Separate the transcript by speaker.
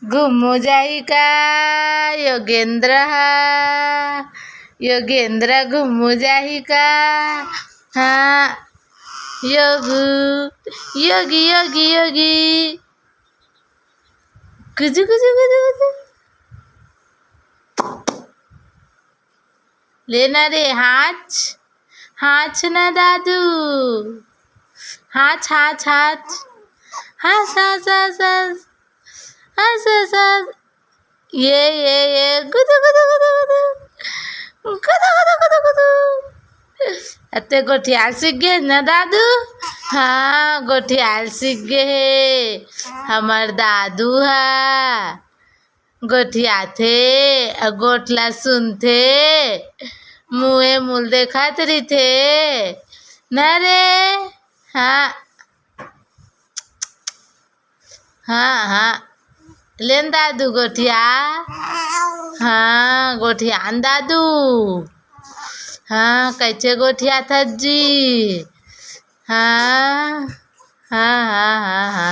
Speaker 1: घुमू जाई का योगेंद्र योगेंद्र घुमू जाही का। हाँ योगू योगी योगी योगी गुजु गुजु गुजु गुजु लेना रे हाच हाच ना दादू हाच हाच हाच हाच हाच हाच हाच हाच हाच हाच ये गुदु गुदु गुदु गुदु गुदु गुदु गुदु गुदु अते गोठियाल सीख गए ना दादू। हाँ गोठियाल सीख गए हमार दादू है गोठिया थे गोठला सुनते मुँहे मूल देखत रही थे न रे। हाँ हाँ हाँ लेन दादू गोठिया। हाँ गोठिया दादू। हाँ कैसे गोठिया था जी। हाँ हाँ हाँ हाँ हाँ।